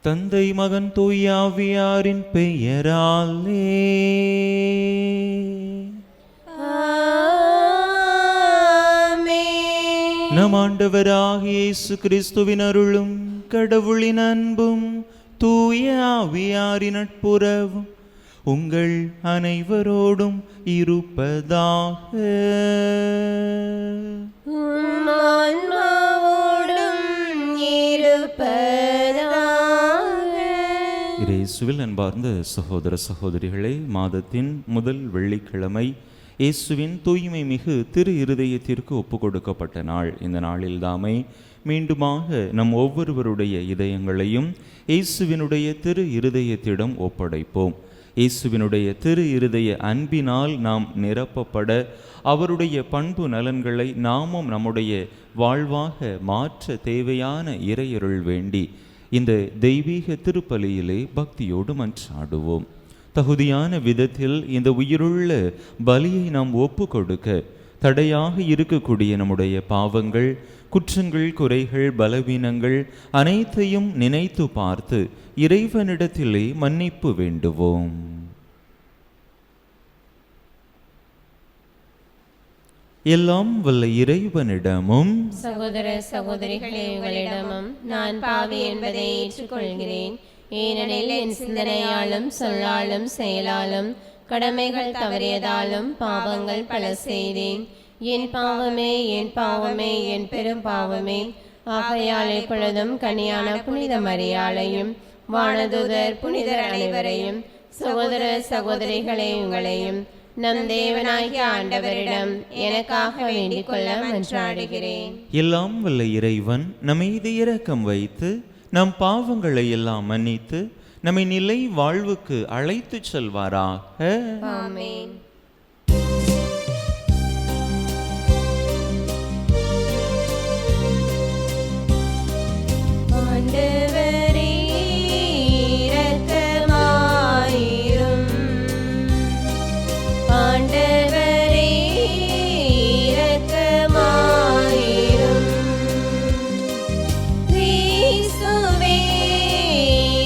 தந்தை மகன் தூய ஆவியாரின் பெயராலே ஆமென். நம் ஆண்டவராகிய இயேசு கிறிஸ்துவின் அருளும் கடவுளின் அன்பும் தூய ஆவியாரின் நட்புறவும் உங்கள் அனைவரோடும் இருப்பதாக. உம் ஆன்மாவோடும் இருப்பதாக. இயேசுவில் அன்பார்ந்த சகோதர சகோதரிகளே, மாதத்தின் முதல் வெள்ளிக்கிழமை இயேசுவின் தூய்மை மிகு திரு இருதயத்திற்கு ஒப்பு கொடுக்கப்பட்ட நாள். இந்த நாளில் தாமே மீண்டுமாக நம் ஒவ்வொருவருடைய இதயங்களையும் இயேசுவினுடைய திரு இருதயத்திடம் ஒப்படைப்போம். இயேசுவினுடைய திரு இருதய அன்பினால் நாம் நிரப்பப்பட அவருடைய பண்பு நலன்களை நாமும் நம்முடைய வாழ்வாக மாற்ற தேவையான இறையருள் வேண்டி இந்த தெய்வீக திருப்பலியிலே பக்தியோடு மன்றாடுவோம். தகுதியான விதத்தில் இந்த உயிருள்ள பலியை நாம் ஒப்பு கொடுக்க தடையாக இருக்கக்கூடிய நம்முடைய பாவங்கள், குற்றங்கள், குறைகள், பலவீனங்கள் அனைத்தையும் நினைத்து பார்த்து இறைவனிடத்திலே மன்னிப்பு வேண்டுவோம். எல்லாம் வல்ல இறைவனிடமும் சகோதர சகோதரிகளே, உங்களிடமும் நான் பாவி என்பதை ஏற்றுக்கொள்கிறேன். ஏனெனில் என் சிந்தனையாலும் சொல்லாலும் செயலாலும் கடமைகள் தவறியதாலும் பாவங்கள் பல செய்தேன். என் பாவமே, என் பாவமே, என் பெரும் பாவமே. ஆகையால் எப்பொழுதும் கன்னியான புனித மரியாளையும் வானதூதர் புனிதர் அனைவரையும் சகோதர சகோதரிகளே உங்களையும் நம் தேவனாகிய ஆண்டவரிடம் எனக்காக வேண்டிக் கொள்ள மன்றாடுகிறேன். எல்லாம் வல்ல இறைவன் நம்மீது இரக்கம் வைத்து நம் பாவங்களை எல்லாம் மன்னித்து நம்மை நிலை வாழ்வுக்கு அழைத்து செல்வாராக. ஆமென். ஆண்டவரே இரக்கமாயிரும். ஆண்டவரே இரக்கமாயிரும். கிறிஸ்துவே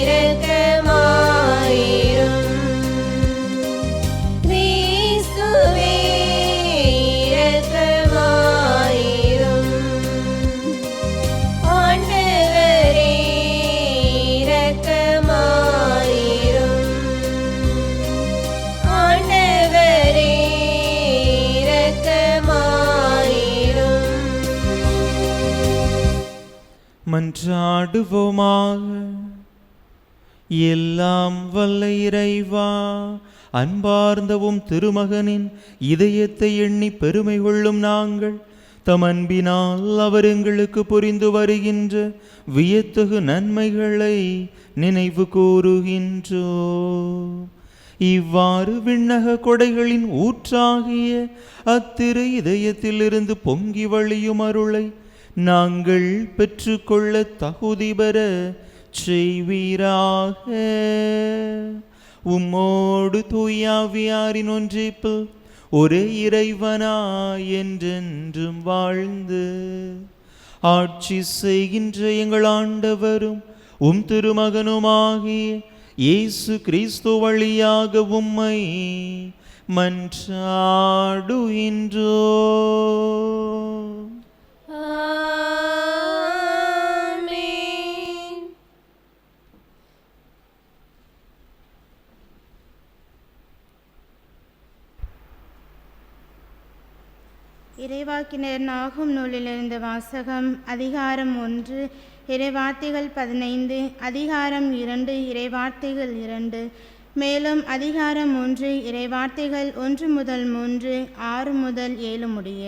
இரக்கமாயிரும். கிறிஸ்துவே இரக்கமாயிரும். ஆண்டவரே இரக்கமாயிரும். ஆண்டவரே இரக்கமாயிரும். மன்றாடுவோமாக. எல்லாம் வல்ல இறைவா, அன்பார்ந்தவும் திருமகனின் இதயத்தை எண்ணி பெருமை கொள்ளும் நாங்கள் தம் அன்பினால் அவர் எங்களுக்கு புரிந்து வருகின்ற வியத்தகு நன்மைகளை நினைவு கூறுகின்றோ. இவ்வாறு விண்ணக கொடைகளின் ஊற்றாகிய அத்திரு இதயத்திலிருந்து பொங்கி வழியும் அருளை நாங்கள் பெற்றுக்கொள்ள தகுதி பெற செய்வீராக. உம்மோடு தூயாவியாரின் ஒன்றிப்பில் ஒரே இறைவனாய் என்றென்றும் வாழ்ந்து ஆட்சி செய்கின்ற எங்கள் ஆண்டவரும் உம் திருமகனுமாகிய இயேசு கிறிஸ்து வழியாக உம்மை மன்றாடுகின்றோம். ஆமென். இறைவாக்கினர் நாகும் நூலிலிருந்து வாசகம். அதிகாரம் 1, இறைவார்த்தைகள் 15, அதிகாரம் 2, இறைவார்த்தைகள் 2, மேலும் அதிகாரம் 3, இறைவார்த்தைகள் 1 முதல் 3, 6 முதல் 7 முடிய.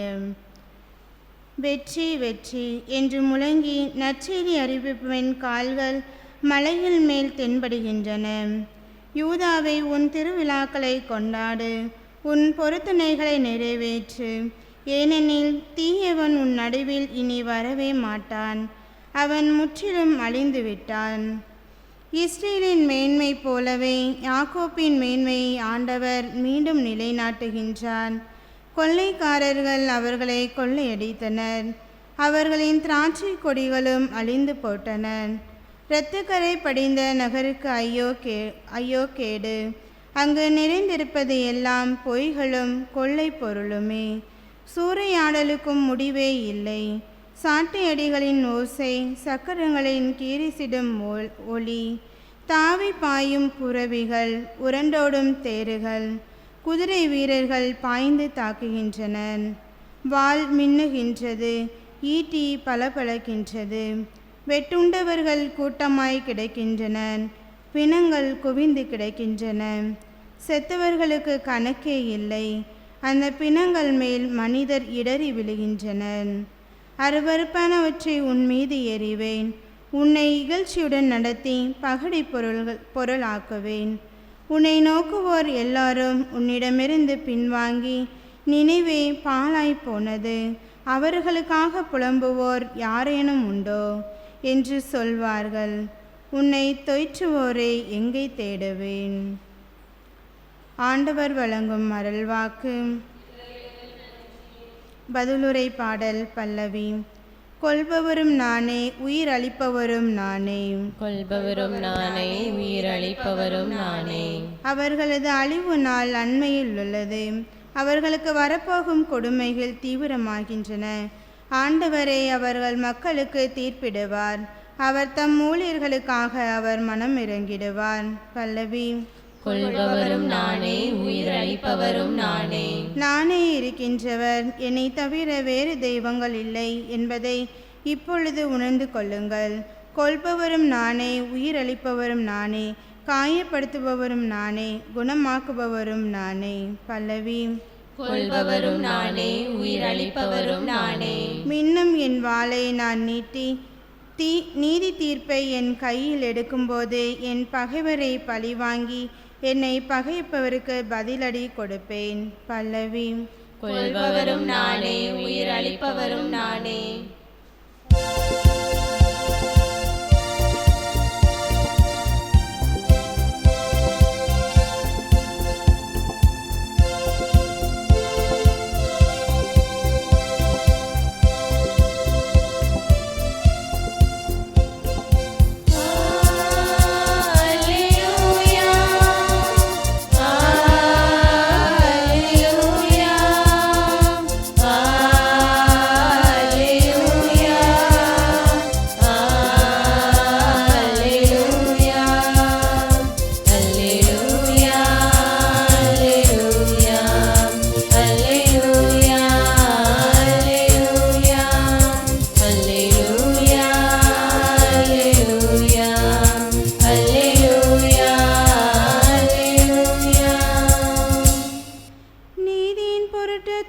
வெற்றி வெற்றி என்று முழங்கி நற்செய்தி அறிவிப்பவன் கால்கள் மலையில் மேல் தென்படுகின்றன. யூதாவை, உன் திருவிழாக்களை கொண்டாடு, உன் பொருத்தனைகளை நிறைவேற்று. ஏனெனில் தீயவன் உன் நடுவில் இனி வரவே மாட்டான், அவன் முற்றிலும் அழிந்து விட்டான். இஸ்ரேலின் மேன்மை போலவே யாக்கோப்பின் மேன்மையை ஆண்டவர் மீண்டும் நிலைநாட்டுகின்றார். கொள்ளைக்காரர்கள் அவர்களை கொள்ளையடித்தனர், அவர்களின் திராட்சை கொடிகளும் அழிந்து போட்டன. இரத்தக்கரை படிந்த நகருக்கு ஐயோ கேடு! அங்கு நிறைந்திருப்பது எல்லாம் பொய்களும் கொள்ளை பொருளுமே. சூறையாடலுக்கும் முடிவே இல்லை. சாட்டையடிகளின் ஓசை, சக்கரங்களின் கீரிசிடும் ஒளி, தாவி பாயும் புறவிகள், உரண்டோடும் தேர்கள், குதிரை வீரர்கள் பாய்ந்து தாக்குகின்றனர். வாள் மின்னுகின்றது, ஈட்டி பளபளக்கின்றது. வெட்டுண்டவர்கள் கூட்டமாய் கிடக்கின்றனர். பிணங்கள் குவிந்து கிடக்கின்றன. செத்தவர்களுக்கு கணக்கே இல்லை. அந்த பிணங்கள் மேல் மனிதர் இடறி விழுகின்றனர். அருவருப்பானவற்றை உன் மீது எறிவேன். உன்னை இகழ்ச்சியுடன் நடத்தி பகடி பொருளாக்குவேன். உன்னை நோக்குவோர் எல்லாரும் உன்னிடமிருந்து பின்வாங்கி, நினைவே பாழாய் போனது, அவர்களுக்காக புலம்புவோர் யாரேனும் உண்டோ என்று சொல்வார்கள். உன்னை தொய்ற்றுவோரை எங்கே தேடுவேன்? ஆண்டவர் வழங்கும் அருள்வாக்கு. பதிலுரை பாடல் பல்லவி. கொல்பவரும் நானே, உயிர் அளிப்பவரும் நானே. கொல்பவரும் நானே, உயிர் அளிப்பவரும் நானே. அவர்களது அழிவு நாள் அண்மையில் உள்ளது. அவர்களுக்கு வரப்போகும் கொடுமைகள் தீவிரமாகின்றன. ஆண்டவரே அவர்கள் மக்களுக்கு தீர்ப்பிடுவார். அவர் தம் ஊழியர்களுக்காக அவர் மனம் இறங்கிடுவார். பல்லவி. கொல்பவரும் நானே, உயிர் அளிப்பவரும் நானே. நானே இருக்கின்றவர், என்னை தவிர வேறு தெய்வங்கள் இல்லை என்பதை இப்பொழுது உணர்ந்து கொள்ளுங்கள். கொல்பவரும் நானே, உயிர் அளிப்பவரும் நானே, காயப்படுத்துபவரும் நானே, குணமாக்குபவரும் நானே. பல்லவி. கொல்பவரும் நானே, உயிர் அளிப்பவரும் நானே. மின்னும் என் வாளை நான் நீட்டி நீதி தீர்ப்பை என் கையில் எடுக்கும்போது என் பகைவரை பழிவாங்கி என்னை பகைப்பவருக்கு பதிலடி கொடுப்பேன். பல்லவி. கொல்பவரும் நானே, உயிர் அளிப்பவரும் நானே.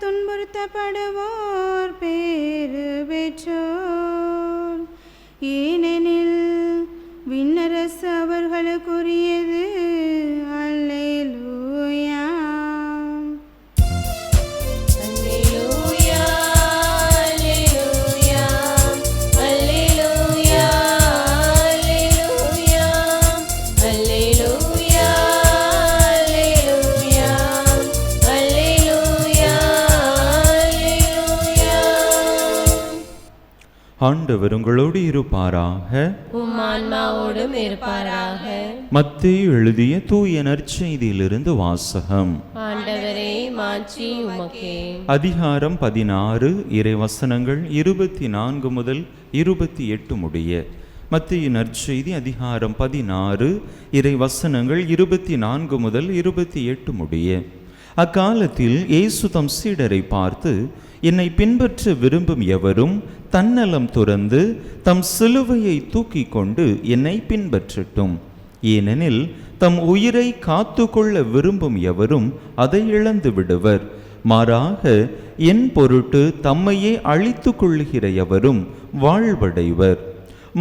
துன்புறுத்தப்படுவோர் பேறு பெற்றோர், ஏனெனில் விண்ணரசு அவர்களுக்குரியது. அல்லேலூயா. ஆண்டவர் உங்களோடு இருப்பாராக. உம் ஆன்மாவோடும் இருப்பாராக. மத்தேயு எழுதிய தூய நற்செய்தியிலிருந்து வாசகம். ஆண்டவரே மாட்சி உமக்கே. அதிகாரம் 16 இறைவசனங்கள் 24 முதல் 28 முடிய. மத்தேயு நற்செய்தி அதிகாரம் 16 இறைவசனங்கள் 24 முதல் 28 முடிய. அக்காலத்தில் இயேசு தம் சீடரை பார்த்து, என்னை பின்பற்ற விரும்பும் எவரும் தன்னலம் துறந்து தம் சிலுவையை தூக்கி கொண்டு என்னை பின்பற்றட்டும். ஏனெனில் தம் உயிரை காத்து கொள்ள விரும்பும் எவரும் அதை இழந்து விடுவர். மாறாக என் பொருட்டு தம்மையே அழித்து கொள்ளுகிற எவரும் வாழ்வடைவர்.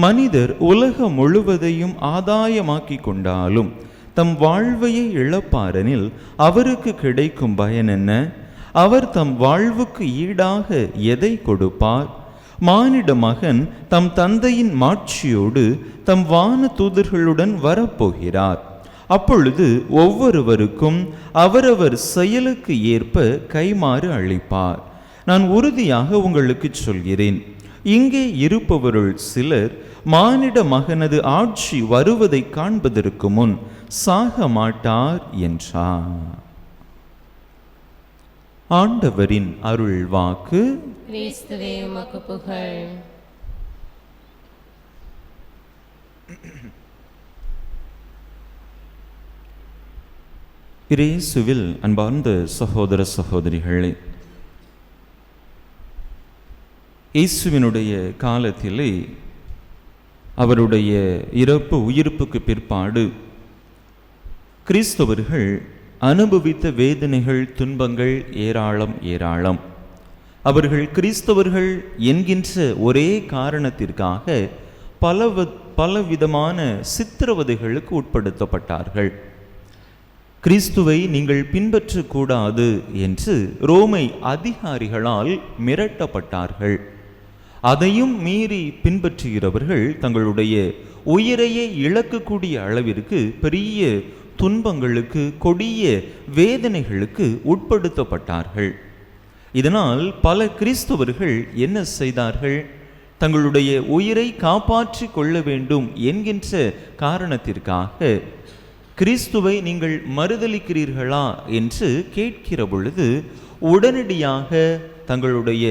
மனிதர் உலகம் முழுவதையும் ஆதாயமாக்கி கொண்டாலும் தம் வாழ்வையை இழப்பாரெனில் அவருக்கு கிடைக்கும் பயன் என்ன? அவர் தம் வாழ்வுக்கு ஈடாக எதை கொடுப்பார்? மானிட மகன் தம் தந்தையின் மாட்சியோடு தம் வான தூதர்களுடன் வரப்போகிறார். அப்பொழுது ஒவ்வொருவருக்கும் அவரவர் செயலுக்கு ஏற்ப கைமாறு அளிப்பார். நான் உறுதியாக உங்களுக்கு சொல்கிறேன், இங்கே இருப்பவருள் சிலர் மானிட மகனது ஆட்சி வருவதை காண்பதற்கு முன் சாக மாட்டார் என்றார். ஆண்டவரின் அருள் வாக்கு. கிறிஸ்துவே உமக்கு புகழ். இயேசுவில் அன்பார்ந்த சகோதர சகோதரிகளே, இயேசுவினுடைய காலத்திலே அவருடைய இறப்பு உயிர்ப்புக்கு பிற்பாடு கிறிஸ்தவர்கள் அனுபவித்த வேதனைகள் துன்பங்கள் ஏராளம். அவர்கள் கிறிஸ்தவர்கள் என்கின்ற ஒரே காரணத்திற்காக பலவிதமான சித்திரவதைகளுக்கு உட்படுத்தப்பட்டார்கள். கிறிஸ்துவை நீங்கள் பின்பற்றக்கூடாது என்று ரோமை அதிகாரிகளால் மிரட்டப்பட்டார்கள். அதையும் மீறி பின்பற்றுகிறவர்கள் தங்களுடைய உயிரையே இழக்கக்கூடிய அளவிற்கு பெரிய துன்பங்களுக்கு, கொடிய வேதனைகளுக்கு உட்படுத்தப்பட்டார்கள். இதனால் பல கிறிஸ்தவர்கள் என்ன செய்தார்கள்? தங்களுடைய உயிரை காப்பாற்றி கொள்ள வேண்டும் என்கின்ற காரணத்திற்காக கிறிஸ்துவை நீங்கள் மறுதலிக்கிறீர்களா என்று கேட்கிற பொழுது உடனடியாக தங்களுடைய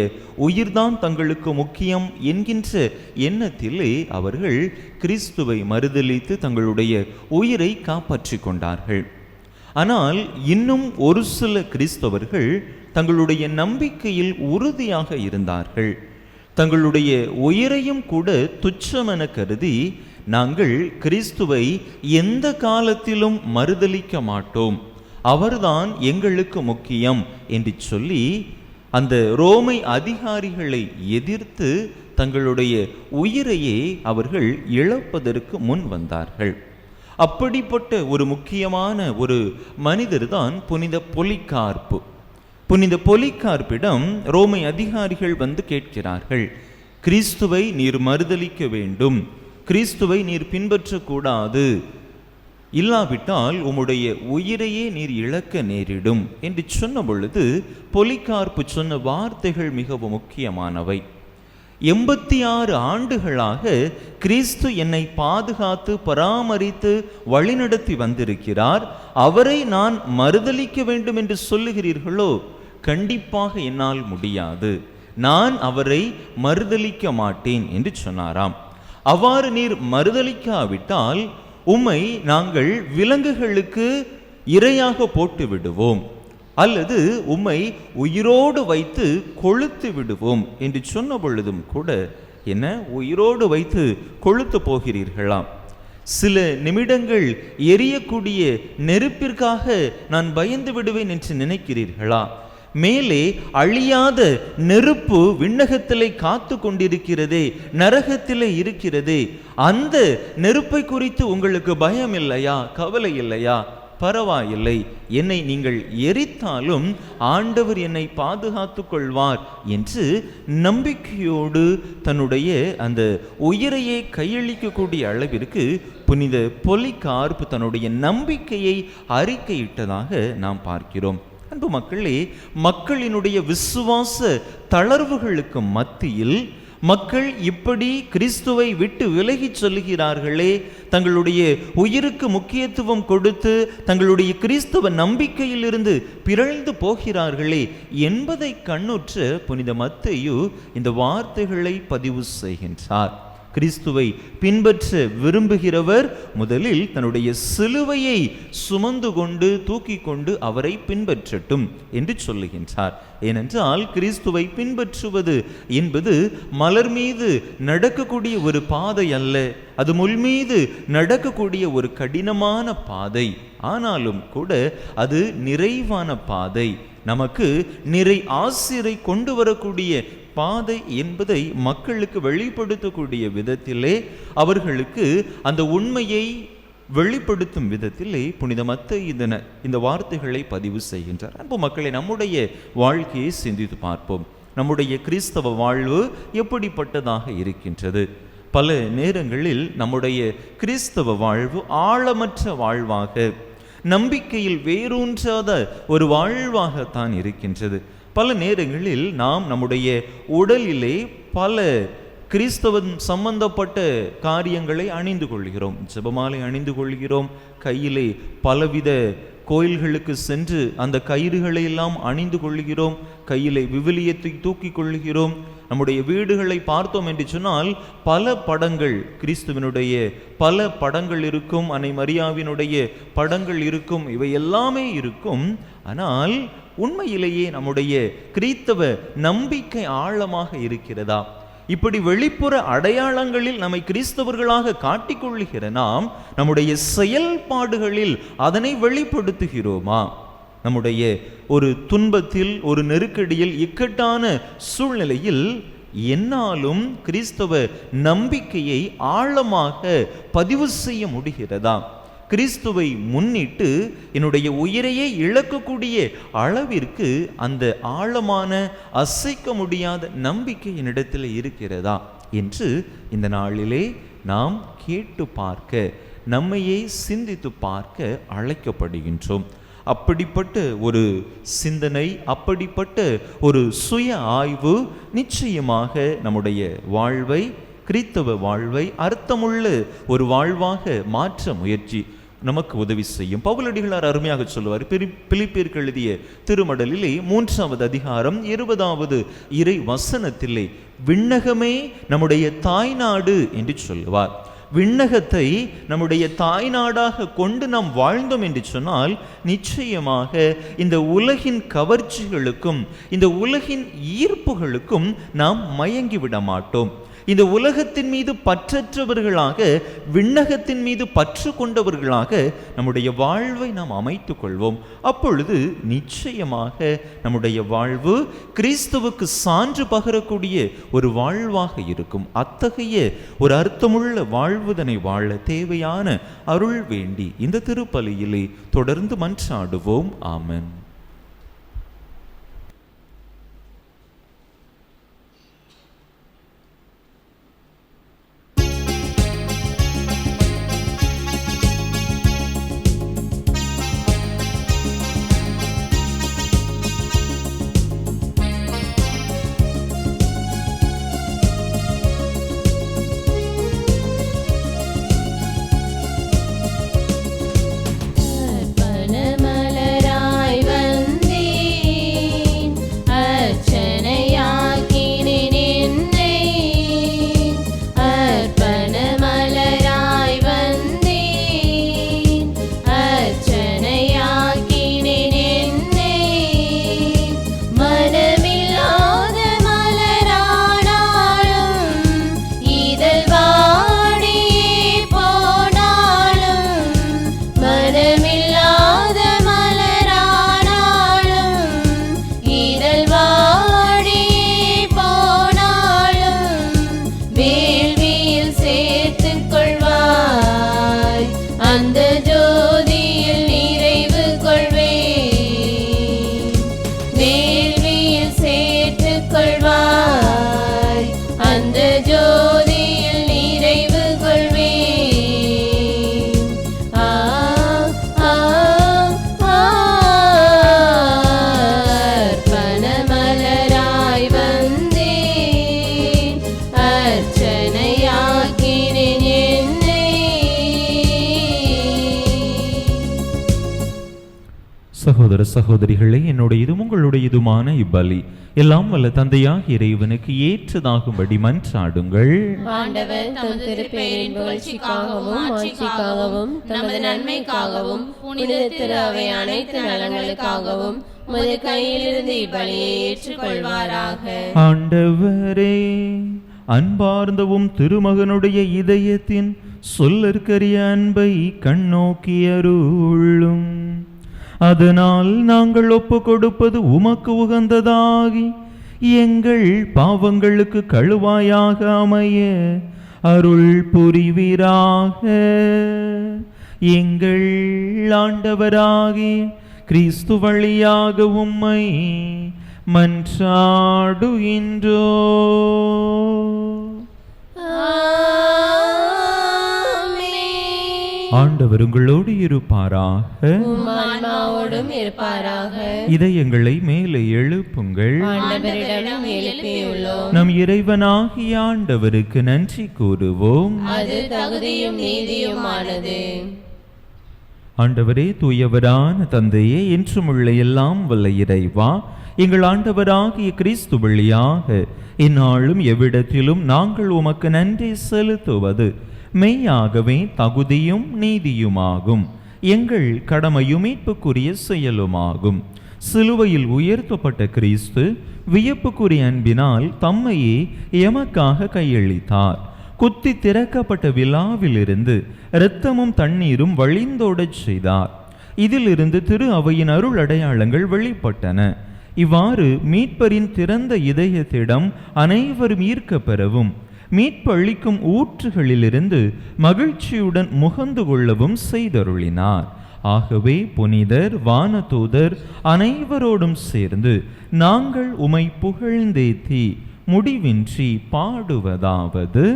உயிர்தான் தங்களுக்கு முக்கியம் என்கின்ற எண்ணத்திலே அவர்கள் கிறிஸ்துவை மறுதலித்து தங்களுடைய உயிரை காப்பாற்றி கொண்டார்கள். ஆனால் இன்னும் ஒரு சில கிறிஸ்தவர்கள் தங்களுடைய நம்பிக்கையில் உறுதியாக இருந்தார்கள். தங்களுடைய உயிரையும் கூட துச்சமென கருதி நாங்கள் கிறிஸ்துவை எந்த காலத்திலும் மறுதலிக்க மாட்டோம், அவர்தான் எங்களுக்கு முக்கியம் என்று சொல்லி அந்த ரோமை அதிகாரிகளை எதிர்த்து தங்களுடைய உயிரையே அவர்கள் இழப்பதற்கு முன் வந்தார்கள். அப்படிப்பட்ட ஒரு முக்கியமான ஒரு மனிதர் தான் புனித பொலிகார்ப்பு. புனித பொலிகார்ப்பிடம் ரோமை அதிகாரிகள் வந்து கேட்கிறார்கள், கிறிஸ்துவை நீர் மறுதலிக்க வேண்டும், கிறிஸ்துவை நீர் பின்பற்றக்கூடாது, இல்லாவிட்டால் உம்முடைய உயிரையே நீர் இழக்க நேரிடும் என்று சொன்ன பொழுது பொலிகார்ப்பு சொன்ன வார்த்தைகள் மிகவும் முக்கியமானவை. 86 ஆண்டுகளாக கிறிஸ்து என்னை பாதுகாத்து பராமரித்து வழிநடத்தி வந்திருக்கிறார், அவரை நான் மறுதலிக்க வேண்டும் என்று சொல்லுகிறீர்களோ? கண்டிப்பாக என்னால் முடியாது, நான் அவரை மறுதலிக்க மாட்டேன் என்று சொன்னாராம். அவ்வாறு நீர் மறுதலிக்காவிட்டால் உம்மை நாங்கள் விலங்குகளுக்கு இரையாக போட்டு விடுவோம், அல்லது உம்மை உயிரோடு வைத்து கொளுத்து விடுவோம் என்று சொன்ன பொழுதும் கூட, என்ன உயிரோடு வைத்து கொளுத்து போகிறீர்களாம்? சில நிமிடங்கள் எரியக்கூடிய நெருப்பிற்காக நான் பயந்து விடுவேன் என்று நினைக்கிறீர்களா? மேலே அழியாத நெருப்பு விண்ணகத்திலே காத்து கொண்டிருக்கிறதே, நரகத்திலே இருக்கிறதே, அந்த நெருப்பை குறித்து உங்களுக்கு பயம் இல்லையா, கவலை இல்லையா? பரவாயில்லை, என்னை நீங்கள் எரித்தாலும் ஆண்டவர் என்னை பாதுகாத்து கொள்வார் என்று நம்பிக்கையோடு தன்னுடைய அந்த உயிரையே கையளிக்கக்கூடிய அளவிற்கு புனித பொலிகார்ப்பு தன்னுடைய நம்பிக்கையை அறிக்கையிட்டதாக நாம் பார்க்கிறோம். அன்பு மக்களே, மக்களினுடைய விசுவாச தளர்வுகளுக்கு மத்தியில் மக்கள் இப்படி கிறிஸ்துவை விட்டு விலகி சொல்லுகிறார்களே, தங்களுடைய உயிருக்கு முக்கியத்துவம் கொடுத்து தங்களுடைய கிறிஸ்துவ நம்பிக்கையிலிருந்து பிறழ்ந்து போகிறார்களே என்பதை கண்ணுற்ற புனித மத்தேயு இந்த வார்த்தைகளை பதிவு செய்கின்றார். கிறிஸ்துவை பின்பற்ற விரும்புகிறவர் முதலில் தன்னுடைய சிலுவையை சுமந்து கொண்டு தூக்கி கொண்டு அவரை பின்பற்றட்டும் என்று சொல்லுகின்றார். ஏனென்றால் கிறிஸ்துவை பின்பற்றுவது என்பது மலர் மீது நடக்கக்கூடிய ஒரு பாதை அல்ல, அது முள் மீது நடக்கக்கூடிய ஒரு கடினமான பாதை. ஆனாலும் கூட அது நிறைவான பாதை, நமக்கு நிறை ஆசிரை கொண்டு வரக்கூடிய பாதை என்பதை மக்களுக்கு வெளிப்படுத்தக்கூடிய விதத்திலே, அவர்களுக்கு அந்த உண்மையை வெளிப்படுத்தும் விதத்திலே புனித மத்தேயு இந்த வார்த்தைகளை பதிவு செய்கின்றார். அன்பு மக்களை, நம்முடைய வாழ்க்கையை சிந்தித்து பார்ப்போம். நம்முடைய கிறிஸ்தவ வாழ்வு எப்படிப்பட்டதாக இருக்கின்றது? பல நேரங்களில் நம்முடைய கிறிஸ்தவ வாழ்வு ஆழமற்ற வாழ்வாக, நம்பிக்கையில் வேரூன்றாத ஒரு வாழ்வாகத்தான் இருக்கின்றது. பல நேரங்களில் நாம் நம்முடைய உடலிலே பல கிறிஸ்தவம் சம்பந்தப்பட்ட காரியங்களை அணிந்து கொள்கிறோம். ஜெபமாலை அணிந்து கொள்கிறோம். கையிலே பலவித கோயில்களுக்கு சென்று அந்த கயிறுகளை எல்லாம் அணிந்து கொள்கிறோம். கையிலே விவிலியத்தை தூக்கி கொள்கிறோம். நம்முடைய வீடுகளை பார்த்தோம் என்று சொன்னால் பல படங்கள், கிறிஸ்துவனுடைய பல படங்கள் இருக்கும், அன்னை மரியாவினுடைய படங்கள் இருக்கும், இவை எல்லாமே இருக்கும். ஆனால் உண்மையிலேயே நம்முடைய கிறிஸ்தவ நம்பிக்கை ஆழமாக இருக்கிறதா? இப்படி வெளிப்புற அடையாளங்களில் நம்மை கிறிஸ்தவர்களாக காட்டிக்கொள்ளுகிற நாம் நம்முடைய செயல்பாடுகளில் அதனை வெளிப்படுத்துகிறோமா? நம்முடைய ஒரு துன்பத்தில், ஒரு நெருக்கடியில், இக்கட்டான சூழ்நிலையில் என்னாலும் கிறிஸ்தவ நம்பிக்கையை ஆழமாக பதிவு செய்ய முடிகிறதா? கிறிஸ்துவை முன்னிட்டு என்னுடைய உயிரையே இழக்கக்கூடிய அளவிற்கு அந்த ஆழமான அசைக்க முடியாத நம்பிக்கை என்னிடத்தில் இருக்கிறதா என்று இந்த நாளிலே நாம் கேட்டு பார்க்க, நம்மையே சிந்தித்து பார்க்க அழைக்கப்படுகின்றோம். அப்படிப்பட்ட ஒரு சிந்தனை, அப்படிப்பட்ட ஒரு சுய ஆய்வு நிச்சயமாக நம்முடைய வாழ்வை, கிறிஸ்தவ வாழ்வை அர்த்தமுள்ள ஒரு வாழ்வாக மாற்ற முயற்சி நமக்கு உதவி செய்யும். பவுலடிகளார் அருமையாக சொல்லுவார். பிலிப்பியருக்கு எழுதிய திருமடலிலே 3வது அதிகாரம் 20வது இறை வசனத்திலே விண்ணகமே நம்முடைய தாய்நாடு என்று சொல்லுவார். விண்ணகத்தை நம்முடைய தாய்நாடாக கொண்டு நாம் வாழ்ந்தோம் என்று சொன்னால் நிச்சயமாக இந்த உலகின் கவர்ச்சிகளுக்கும் இந்த உலகின் ஈர்ப்புகளுக்கும் நாம் மயங்கிவிட மாட்டோம். இந்த உலகத்தின் மீது பற்றற்றவர்களாக, விண்ணகத்தின் மீது பற்று கொண்டவர்களாக நம்முடைய வாழ்வை நாம் அமைத்து கொள்வோம். அப்பொழுது நிச்சயமாக நம்முடைய வாழ்வு கிறிஸ்துவுக்கு சான்று பகரக்கூடிய ஒரு வாழ்வாக இருக்கும். அத்தகைய ஒரு அர்த்தமுள்ள வாழ்வுதனை வாழ தேவையான அருள் வேண்டி இந்த திருப்பலியிலே தொடர்ந்து மன்றாடுவோம். ஆமென். சகோதர சகோதரிகளே, என்னுடையதும் உங்களுடையதுமான இப்பலி எல்லாம் வல்ல தந்தையாக இறைவனுக்கு ஏற்றதாகும்படி மன்றாடுங்கள். ஆண்டவர் தம் திருப்பெயரின் புகழ்ச்சிக்காகவும் ஆட்சிக்காகவும் தமது நன்மைக்காகவும் புனித திரு அவை அனைத்து நலங்களுக்காகவும் உமது கையிலிருந்து இப்பலியை ஏற்றுக்கொள்வாராக. ஆண்டவரே, அன்பார்ந்தவும் திருமகனுடைய இதயத்தின் சொல்லற்கரிய அன்பை கண்ணோக்கி அருளும். அதனால் நாங்கள் ஒப்பு கொடுப்பது உமக்கு உகந்ததாகி எங்கள் பாவங்களுக்கு கழுவாயாக அமைய அருள் புரிவீராக. எங்கள் ஆண்டவராகிய கிறிஸ்து வழியாக உம்மை மன்றாடுகின்றோ. ஆண்டவர் உங்களோடு இருப்பாராக. உம் ஆன்மாவோடும் இருப்பாராக. இதயங்களை மேலே எழுப்புங்கள். ஆண்டவரிடம் எழுப்பியுள்ளோம். நம் இறைவனாகிய ஆண்டவருக்கு நன்றி கூறுவோம். அது தகுதியும் நீதியுமானது. ஆண்டவரே, தூயவரான தந்தையே, என்றும் உள்ள எல்லாம் வல்ல இறைவா, எங்கள் ஆண்டவராகிய கிறிஸ்து வழியாக இந்நாளும் எவ்விடத்திலும் நாங்கள் உமக்கு நன்றி செலுத்துவது மெய்யாகவே தகுதியும் நீதியுமாகும். எங்கள் கடமையும் மீட்புக்குரிய செயலுமாகும். சிலுவையில் உயர்த்தப்பட்ட கிறிஸ்து வியப்புக்குரிய அன்பினால் தம்மையே எமக்காக கையளித்தார். குத்தி திறக்கப்பட்ட விழாவிலிருந்து இரத்தமும் தண்ணீரும் வழிந்தோடச் செய்தார். இதிலிருந்து திரு அவையின் அருள் அடையாளங்கள் வெளிப்பட்டன. இவ்வாறு மீட்பரின் திறந்த இதயத்திடம் அனைவரும் ஈர்க்க பெறவும், மீட்பு அளிக்கும் ஊற்றுகளிலிருந்து மகிழ்ச்சியுடன் முகந்து கொள்ளவும் செய்தருளினார். ஆகவே புனிதர், வானதூதர் அனைவரோடும் சேர்ந்து நாங்கள் உமை புகழ்ந்தேத்தி முடிவின்றி பாடுவதாவது: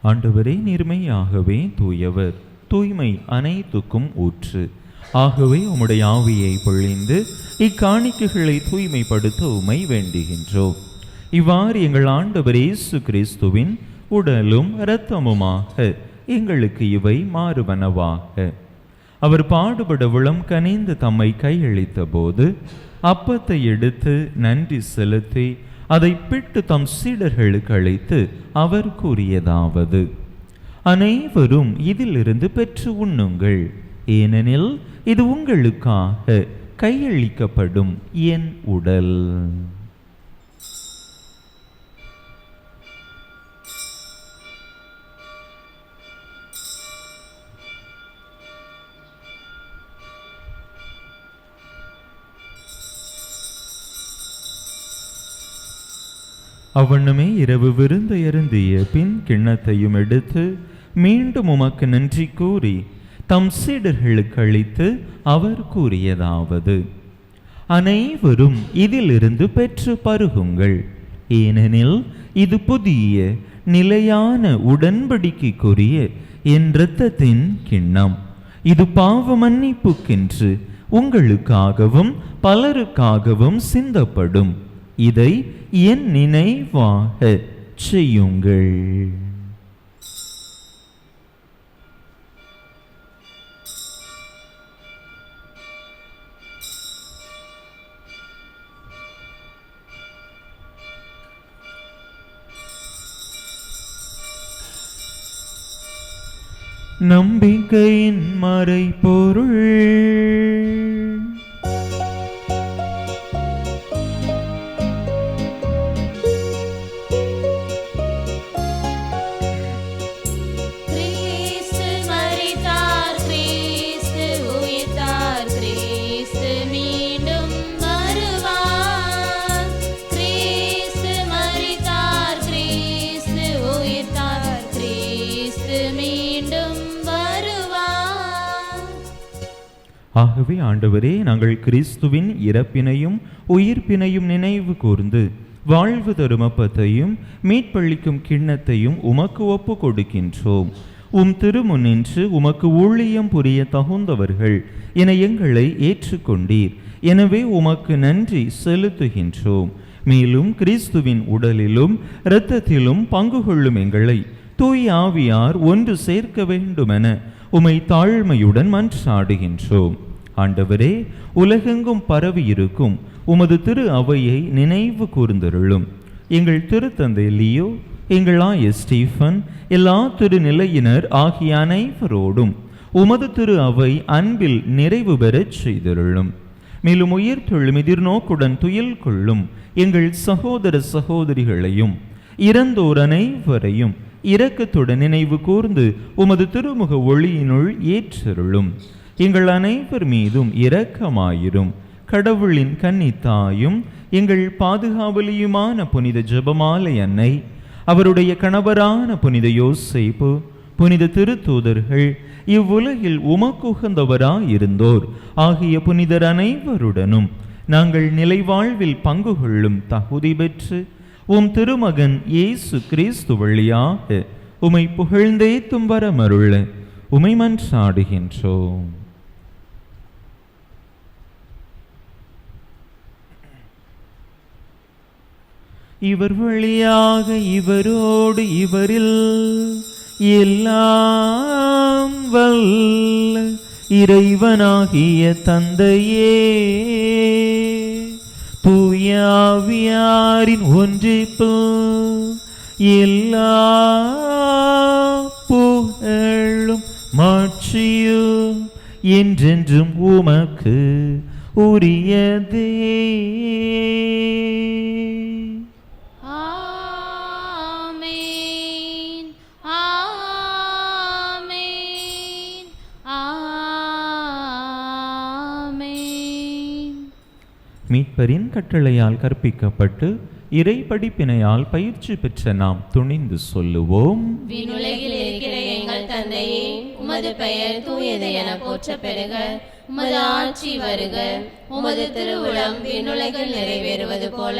ஆண்டவரே, நீர்மையாகவே தூயவர், தூய்மை அனைத்துக்கும் ஊற்று. ஆகவே உம்முடைய ஆவியை பொழிந்து இக்காணிக்கைகளை தூய்மைப்படுத்த உம்மை வேண்டுகின்றோம். இவ்வாறு எங்கள் ஆண்டவர் இயேசு கிறிஸ்துவின் உடலும் இரத்தமுமாக எங்களுக்கு இவை மாறுவனவாக. அவர் பாடுபட உளம் கனிந்து தம்மை கையளித்த போது அப்பத்தை எடுத்து நன்றி செலுத்தி அதை பிட்டு தம் சீடர்களுக்கு அளித்து அவர் கூறியதாவது: அனைவரும் இதிலிருந்து பெற்று உண்ணுங்கள், ஏனெனில் இது உங்களுக்காக கையளிக்கப்படும் என் உடல். அவ்வண்ணமே இரவு விருந்து அருந்திய பின் கிண்ணத்தையும் எடுத்து மீண்டும் உமக்கு நன்றி கூறி தம் சீடர்களுக்கு அளித்து அவர் கூறியதாவது: அனைவரும் இதிலிருந்து பெற்று பருகுங்கள், ஏனெனில் இது புதிய நிலையான உடன்படிக்கைக்குரிய என் இரத்தத்தின் கிண்ணம். இது பாவ மன்னிப்புக்கென்று உங்களுக்காகவும் பலருக்காகவும் சிந்தப்படும். இதை என் நினைவாக செய்யுங்கள். நம்பிக்கையின் மறைபொருள். ஆகவே ஆண்டவரே, நாங்கள் கிறிஸ்துவின் இறப்பினையும் உயிர்ப்பினையும் நினைவு கூர்ந்து வாழ்வு தரும் அப்பத்தையும் மீட்பளிக்கும் கிண்ணத்தையும் உமக்கு ஒப்பு கொடுக்கின்றோம். திருமுன்னின்று உமக்கு ஊழியம் புரிய தகுந்தவர்கள் என எங்களை ஏற்றுக்கொண்டீர். எனவே உமக்கு நன்றி செலுத்துகின்றோம். மேலும் கிறிஸ்துவின் உடலிலும் இரத்தத்திலும் பங்கு கொள்ளும் எங்களை தூய் ஆவியார் ஒன்று சேர்க்க வேண்டுமென உமை தாழ்மையுடன் மன்றாடுகின்றோம். ஆண்டவரே, உலகெங்கும் பரவி இருக்கும் உமது திரு அவையை நினைவு கூர்ந்தருளும். எங்கள் திருத்தந்தை லியோ, எங்கள் ஆயர் ஸ்டீஃபன், எல்லா திருநிலையினர் ஆகிய அனைவரோடும் உமது திரு அவை அன்பில் நிறைவு பெறச் செய்தருளும். மேலும் உயிர்த்தெழும் எதிர்நோக்குடன் துயில் கொள்ளும் எங்கள் சகோதர சகோதரிகளையும் இறந்தோர் அனைவரையும் இரக்கத்துடன் நினைவு கூர்ந்து உமது திருமுக ஒளியினுள் ஏற்றருளும். எங்கள் அனைவர் மீதும் இரக்கமாயிரும். கடவுளின் கன்னித்தாயும் எங்கள் பாதுகாவலியுமான புனித ஜெபமாலை அன்னை, அவருடைய கணவரான புனித யோசேப்பு, புனித திருத்தூதர்கள், இவ்வுலகில் உமக்குகந்தவராயிருந்தோர் ஆகிய புனிதர் அனைவருடனும் நாங்கள் நிலைவாழ்வில் பங்கு கொள்ளும் தகுதி பெற்று திருமகன் இயேசு கிறிஸ்து வழியாக உமை புகழ்ந்தேத்தும் வரமருள உமை மன்றாடுகின்றோம். இவர் வழியாக இவரோடு இவரில் எல்லாம் வல்ல இறைவனாகிய தந்தையே, தூயாவியாரின் ஒன்றிப்பு எல்லா புகழும் மாட்சியும் என்றென்றும் உமக்கு உரியதே. மீட்பரின் கட்டளையால் கற்பிக்கப்பட்டு இறை படிப்பினையால் பயிற்சி பெற்ற நாம் துணிந்து சொல்லுவோம். விண்ணுலகில் இருக்கிற எங்கள் தந்தையே, உமது பெயர் தூயது என போற்ற பெறுக. உமது ஆட்சி வருக. உமது திருவுளம் விண்ணுலகில் நிறைவேறுவது போல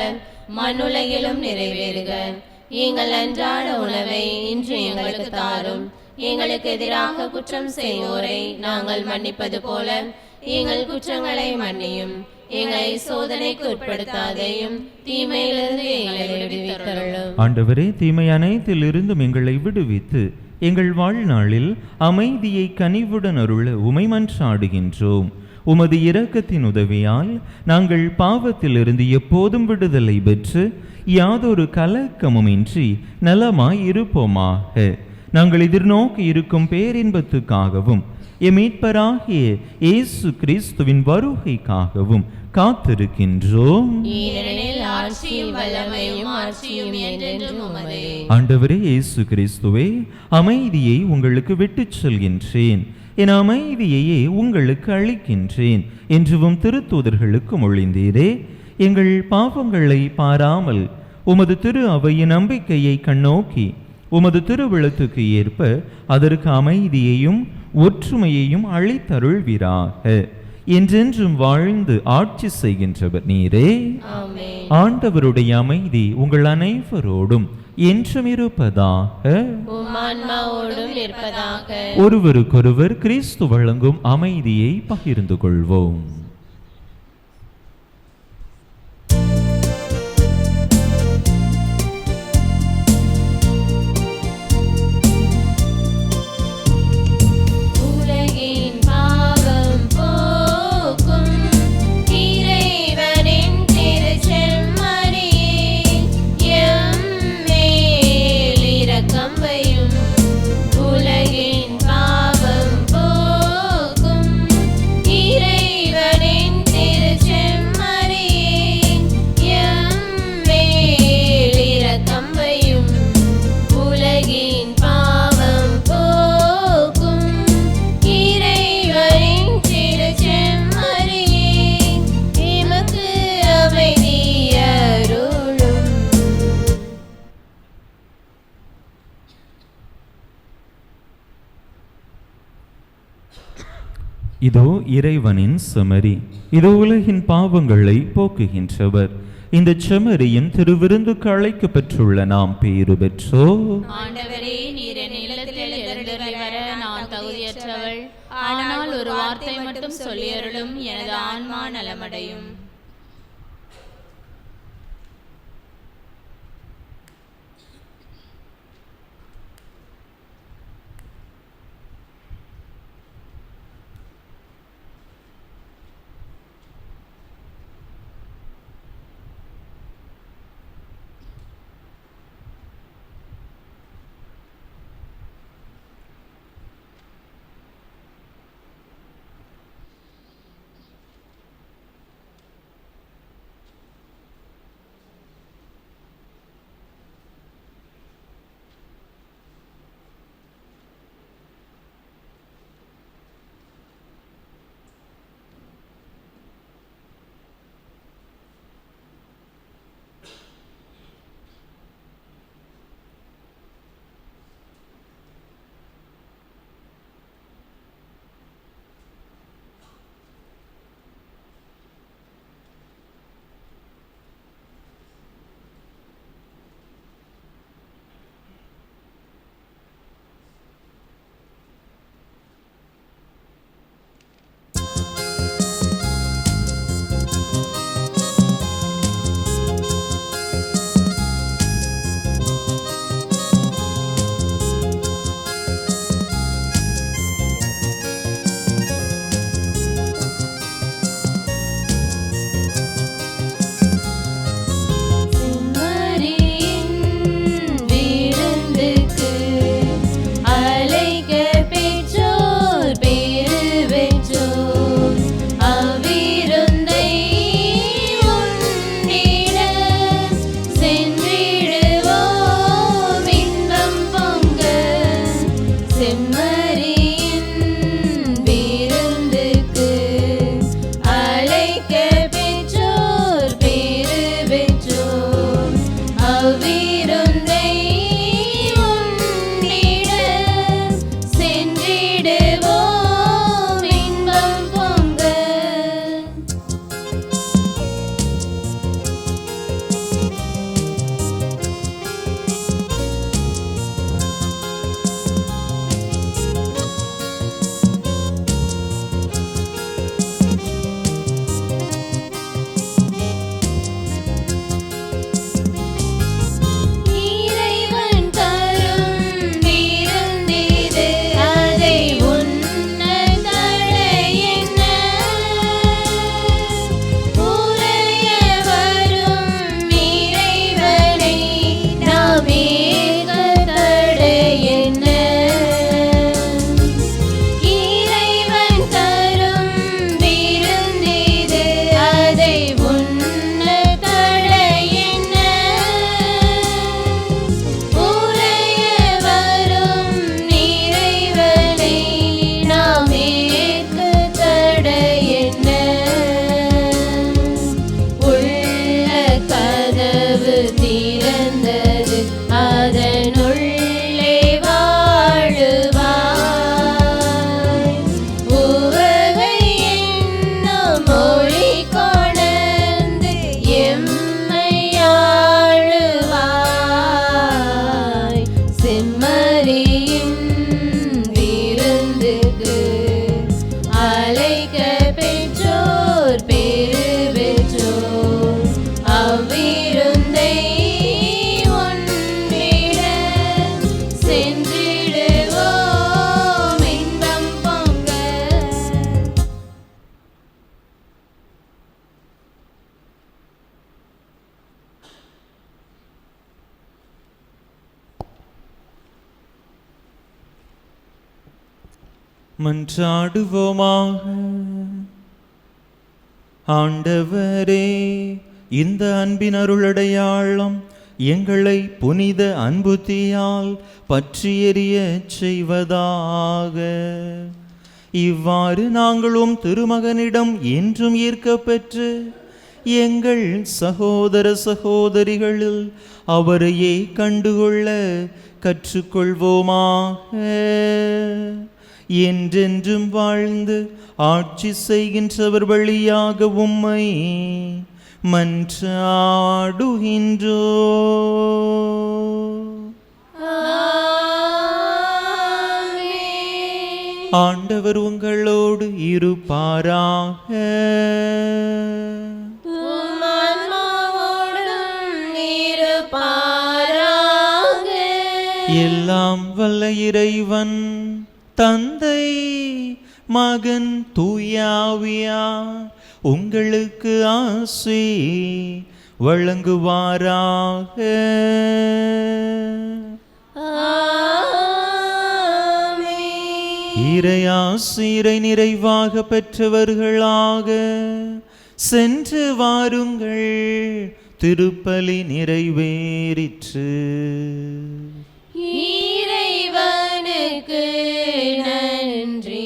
மண்ணுலகிலும் நிறைவேறுக. எங்கள் அன்றாட உணவை இன்று எங்களுக்கு தாரும். எங்களுக்கு எதிராக குற்றம் செய்வோரை நாங்கள் மன்னிப்பது போல எங்கள் குற்றங்களை மன்னியும். எங்களை சோதனைக்கு உட்படுத்தாதையும், தீமையிலிருந்து எங்களை விடுவித்தருளும். ஆண்டவரே, தீமை அனைத்திலிருந்தும் எங்களை விடுவித்து எங்கள் வாழ்நாளில் அமைதியை கனிவுடன் அருள உமை மன்றாடுகின்றோம். உமது இரக்கத்தின் உதவியால் நாங்கள் பாவத்திலிருந்து எப்போதும் விடுதலை பெற்று யாதொரு கலக்கமுமின்றி நலமாய் இருப்போமாக. நாங்கள் எதிர்நோக்கி இருக்கும் பேரின்பத்துக்காகவும் எமீட்பராகிய இயேசு கிறிஸ்துவின் வருகைக்காகவும் காத்திருக்கின்றோம். ஆண்டவரே இயேசு கிறிஸ்துவே, அமைதியை உங்களுக்கு விட்டுச் செல்கின்றேன், என் அமைதியையே உங்களுக்கு அளிக்கின்றேன் என்றும் திருத்தூதர்களுக்கு மொழிந்தீரே. எங்கள் பாவங்களை பாராமல் உமது திரு அவையின் நம்பிக்கையை கண்ணோக்கி உமது திருவிழத்துக்கு ஏற்ப அதற்கு அமைதியையும் ஒற்றுமையையும் அளித்தருள்வீராக. என்றென்றும் வாழ்ந்து ஆட்சி செய்கின்றவர் நீரே. ஆண்டவருடைய அமைதி உங்கள் அனைவரோடும் என்றும் இருப்பதாக. ஒருவருக்கொருவர் கிறிஸ்து வழங்கும் அமைதியை பகிர்ந்து கொள்வோம். இதோ இறைவனின் செமரி, இதோ உலகின் பாவங்களை போக்குகின்றவர். இந்த செமரியின் திருவிருந்துக்கு அழைக்கப்பட்டுள்ள நாம் பேறு பெற்றோம். ஆண்டவரே, நீர் நிலத்தில் எழுந்தருளுவீராக. ஒரு வார்த்தை மட்டும் சொல்லியருளும், எனது ஆன்மா நலமடையும். மன்றாடுவோமாக. ஆண்டவரே, இந்த அன்பின் அருளடையாளம் எங்களை புனித அன்புத்தியால் பற்றி எரிய செய்வதாக. இவ்வாறு நாங்களும் திருமகனிடம் என்றும் ஈர்க்கப்பெற்று எங்கள் சகோதர சகோதரிகளில் அவரையே கண்டுகொள்ள கற்றுக்கொள்வோமாக. என்றென்றும் வாழ்ந்து ஆட்சி செய்கின்றவர் வழியாக உம்மை மன்றாடுகின்றோ. ஆண்டவர் உங்களோடு இருப்பாராக. உம் ஆன்மாவோடும் இருப்பாராக. எல்லாம் வல்ல இறைவன் தந்தை மகன் தூயாவியா உங்களுக்கு ஆசி வழங்குவாராக. இறையாசிரை நிறைவாக பெற்றவர்களாக சென்று வாருங்கள். திருப்பலி நிறைவேறிற்று. இறைவனுக்கு நன்றி.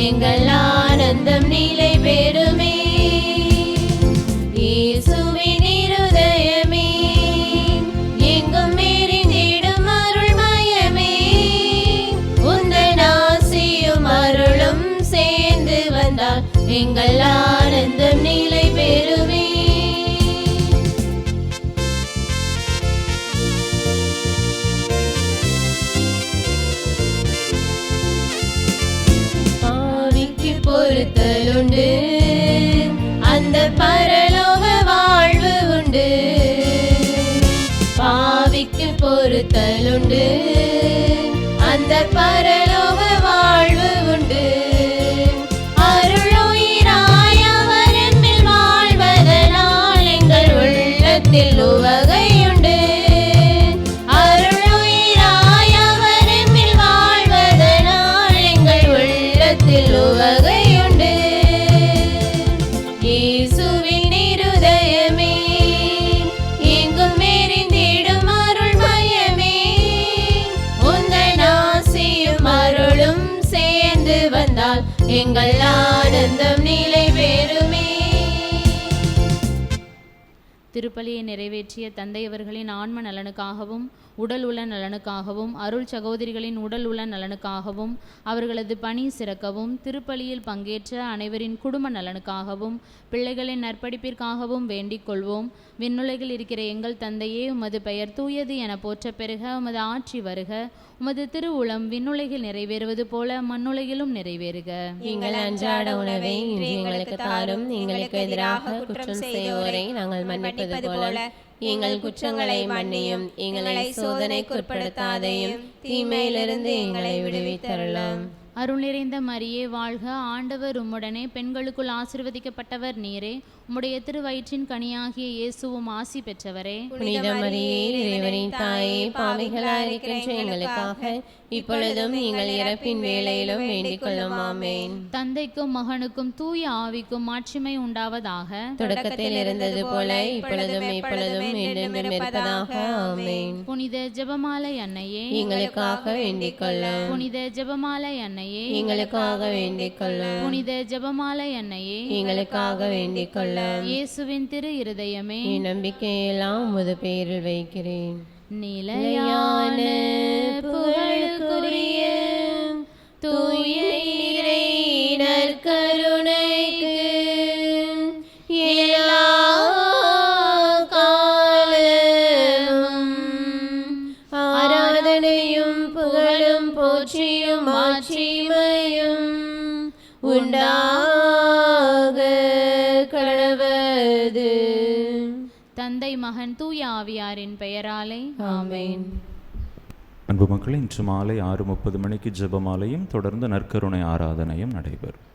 எங்கள் ஆனந்தம் நிலை பெறுமே. இயேசுவின் இருதயமே எங்கும் நிறைந்திடும் அருள்மயமே, உந்தன் ஆசியும் அருளும் சேர்ந்து வந்தால் எங்கள் ஆனந்தம் நிலை பெறுமே. பொறுத்தலுண்டு அந்த பரலோக வாழ்வு உண்டு. பாவிக்கு பொறுத்தலுண்டு அந்த பரலோக வாழ்வு உண்டு. அருளுயிராய் அவர் எம்மில் வாழ்வதனால் எங்கள் உள்ளத்தில் உவகையுண்டு. அருளுயிராய் அவர் எம்மில் வாழ்வதனால் எங்கள் உள்ளத்தில் உவகை. இயேசுவின் இருதயமே எங்கும் நிறைந்திடும் அருள்மயமே, உந்தன் ஆசியும் அருளும் சேர்ந்து வந்தால் எங்கள் ஆனந்தம் நிலை பெறுமே. திருப்பலியை நிறைவேற்றிய தந்தையவர்களின் ஆன்ம நலனுக்காகவும் உடல் உள்ள நலனுக்காகவும் அருள் சகோதரிகளின் உடல் உள்ள நலனுக்காகவும் அவர்களது பணி சிறக்கவும் திருப்பலியில் பங்கேற்ற அனைவரின் குடும்ப நலனுக்காகவும் பிள்ளைகளின் நற்படிப்பிற்காகவும் வேண்டிக் கொள்வோம். விண்ணுலகில் இருக்கிற எங்கள் தந்தையே, உமது பெயர் தூயது என போற்ற பெறுக. உமது ஆட்சி வருக. உமது திருவுளம் விண்ணுலகில் நிறைவேறுவது போல மண்ணுலகிலும் நிறைவேறுக. எங்கள் அன்றாட உணவை இன்று எங்களுக்கு தாரும். எங்களுக்கு எதிராக குற்றம் செய்வோரை நாங்கள் மன்னிப்பது போல எங்கள் குற்றங்களை மன்னியும். எங்களை சோதனைக்குட்படுத்தாதையும் தீமையிலிருந்து எங்களை விடுவித்தருளும். அருள் நிறைந்த மரியே வாழ்க. ஆண்டவர் உம்முடனே, பெண்களுக்குள் ஆசீர்வதிக்கப்பட்டவர் நீரே. உம்முடைய திருவயிற்றின் கனியாகிய இயேசுவும் ஆசி பெற்றவரே. புனித மரியே, இறைவனின் தாயே, பாவிகளாயிருக்கின்ற எங்களுக்காக இப்பொழுதும் எங்கள் இறப்பின் வேளையிலும் வேண்டிக் கொள்ளும். ஆமென். தந்தைக்கும் மகனுக்கும் தூய ஆவிக்கும் மாட்சிமை உண்டாவதாக. தொடக்கத்தில் இருந்தது போல இப்பொழுதும் எப்பொழுதும் என்றென்றும் இருப்பதாக. ஆமென். புனித ஜெபமாலை அன்னையே, எங்களுக்காக வேண்டிக் கொள்ளும். புனித ஜெபமாலை அன்னையே, எங்களுக்காக வேண்டிக் கொள்ளும். புனித ஜெபமாலை அன்னையே, எங்களுக்காக வேண்டிக் கொள்ளும். இயேசுவின் திரு இருதயமே, என் நம்பிக்கையெல்லாம் உமது பெயரில் வைக்கிறேன். நிலையான புகழுக்குரிய தூய இறை நற்கருணைக்கு எல்லா காலமும் ஆராதனையும் புகழும் போற்றியும் மாட்சிமையும் உண்டாக கடவது. தந்தை மகன் தூய ஆவியாரின் பெயராலே ஆமென். அன்பு மக்கள், இன்று மாலை 6:30 மணிக்கு ஜெபமாலையும் தொடர்ந்து நற்கருணை ஆராதனையும் நடைபெறும்.